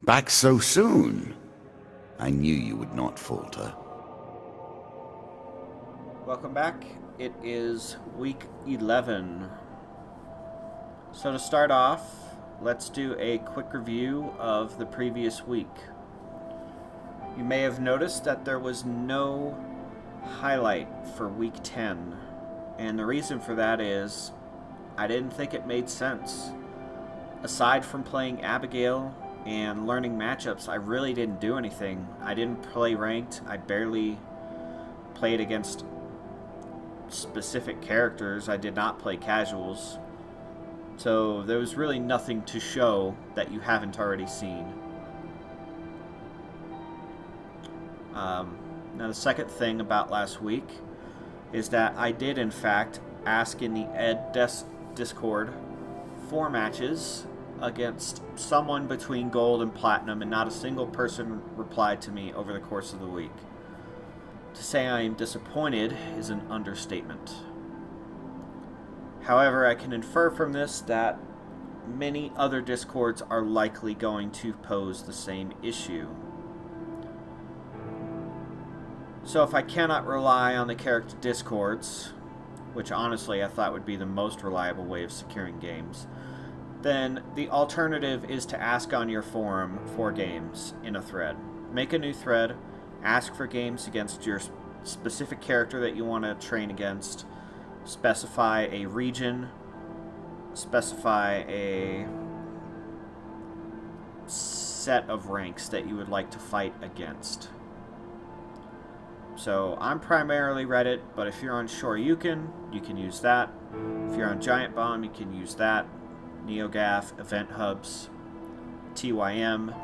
Back so soon? I knew you would not falter. Welcome back. It is week 11. So, to start off, let's do a quick review of the previous week. You may have noticed that there was no highlight for week 10, and the reason for that is I didn't think it made sense. Aside from playing Abigail and learning matchups, I really didn't do anything. I didn't play ranked, I barely played against specific characters. I did not play casuals. So there was really nothing to show that you haven't already seen. Now the second thing about last week is that I did in fact ask in the Discord for matches against someone between gold and platinum, and not a single person replied to me over the course of the week. To say I am disappointed is an understatement. However, I can infer from this that many other Discords are likely going to pose the same issue. So if I cannot rely on the character Discords, which honestly I thought would be the most reliable way of securing games, then the alternative is to ask on your forum for games in a thread. Make a new thread, ask for games against your specific character that you want to train against, specify a region, specify a set of ranks that you would like to fight against. So I'm primarily Reddit, but if you're on Shoryuken, you can use that. If you're on Giant Bomb, you can use that. NeoGAF, Event Hubs, TYM,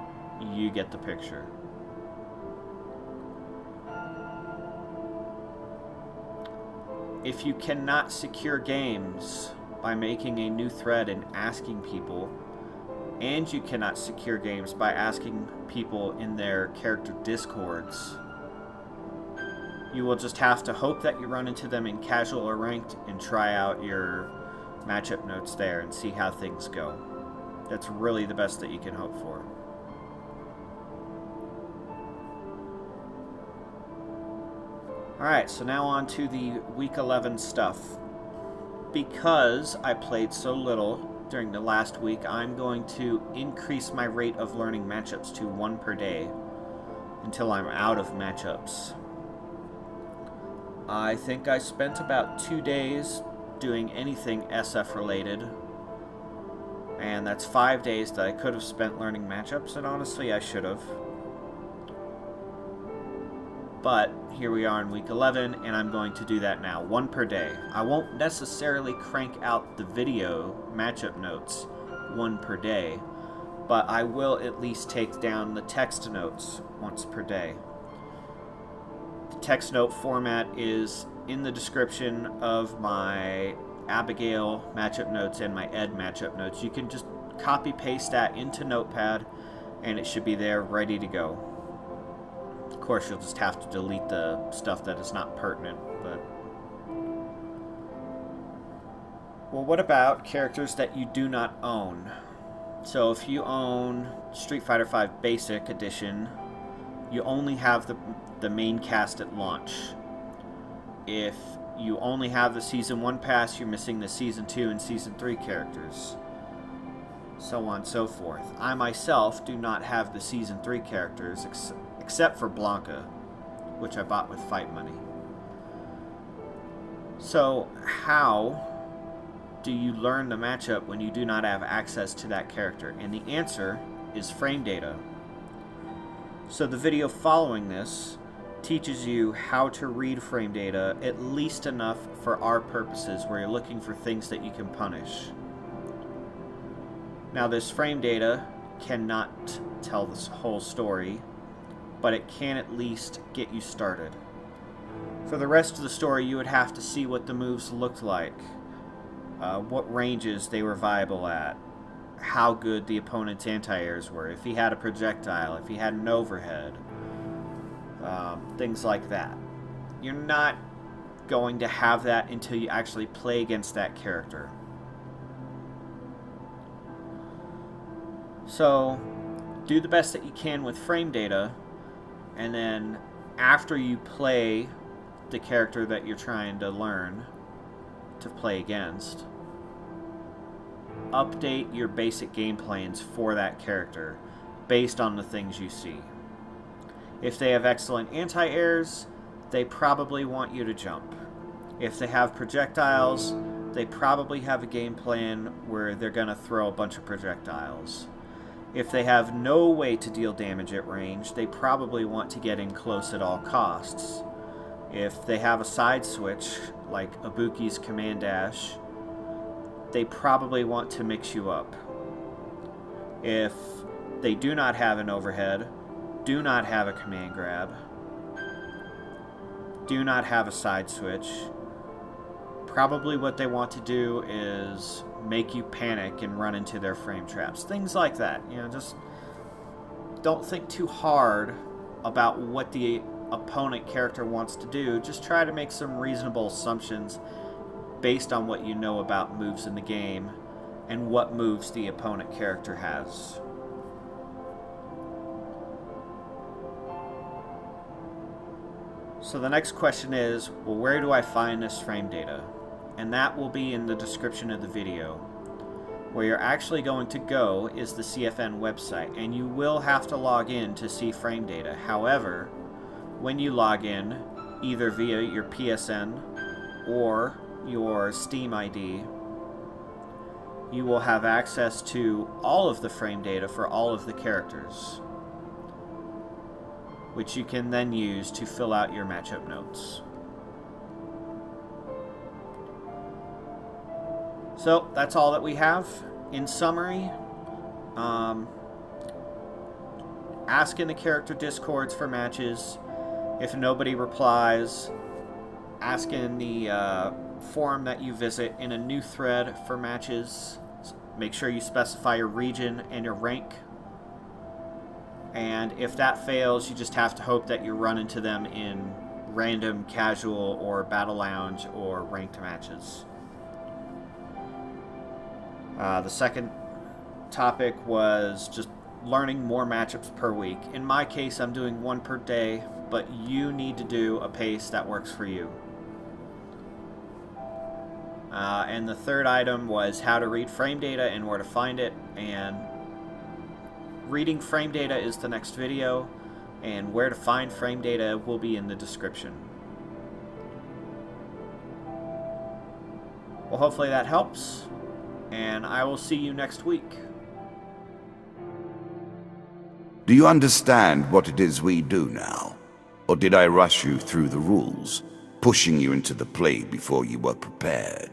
you get the picture. If you cannot secure games by making a new thread and asking people, and you cannot secure games by asking people in their character Discords, you will just have to hope that you run into them in casual or ranked and try out your matchup notes there and see how things go. That's really the best that you can hope for. Alright, so now on to the week 11 stuff. Because I played so little during the last week, I'm going to increase my rate of learning matchups to 1 per day until I'm out of matchups. I think I spent about 2 days doing anything SF related, and that's 5 days that I could have spent learning matchups, and honestly I should have. But here we are in week 11, and I'm going to do that now, 1 per day. I won't necessarily crank out the video matchup notes 1 per day, but I will at least take down the text notes once per day. The text note format is in the description of my Abigail matchup notes and my Ed matchup notes. You can just copy paste that into Notepad and it should be there ready to go. Of course, you'll just have to delete the stuff that is not pertinent, but... Well, what about characters that you do not own? So if you own Street Fighter V Basic Edition, you only have the main cast at launch. If you only have the Season 1 pass, you're missing the Season 2 and Season 3 characters. So on and so forth. I myself do not have the Season 3 characters, except for Blanca, which I bought with fight money. So how do you learn the matchup when you do not have access to that character? And the answer is frame data. So the video following this teaches you how to read frame data, at least enough for our purposes, where you're looking for things that you can punish. Now this frame data cannot tell the whole story, but it can at least get you started. For the rest of the story, you would have to see what the moves looked like, what ranges they were viable at, how good the opponent's anti-airs were, if he had a projectile, if he had an overhead, things like that. You're not going to have that until you actually play against that character. So do the best that you can with frame data, and then after you play the character that you're trying to learn to play against, update your basic game plans for that character based on the things you see. If they have excellent anti-airs, they probably want you to jump. If they have projectiles, they probably have a game plan where they're going to throw a bunch of projectiles. If they have no way to deal damage at range, they probably want to get in close at all costs. If they have a side switch, like Ibuki's Command Dash, they probably want to mix you up. If they do not have an overhead, do not have a command grab, do not have a side switch, probably what they want to do is make you panic and run into their frame traps. Things like that. You know, just don't think too hard about what the opponent character wants to do. Just try to make some reasonable assumptions based on what you know about moves in the game and what moves the opponent character has. So the next question is, well, where do I find this frame data? And that will be in the description of the video. Where you're actually going to go is the CFN website, and you will have to log in to see frame data. However, when you log in, either via your PSN or your Steam ID, you will have access to all of the frame data for all of the characters, which you can then use to fill out your matchup notes. So that's all that we have. In summary, ask in the character discords for matches. If nobody replies, ask in the forum that you visit in a new thread for matches. Make sure you specify your region and your rank. And if that fails, you just have to hope that you run into them in random, casual, or battle lounge or ranked matches. The second topic was just learning more matchups per week. In my case, I'm doing one per day, but you need to do a pace that works for you. And the third item was how to read frame data and where to find it. And reading frame data is the next video, and where to find frame data will be in the description. Well, hopefully that helps, and I will see you next week. Do you understand what it is we do now? Or did I rush you through the rules, pushing you into the play before you were prepared?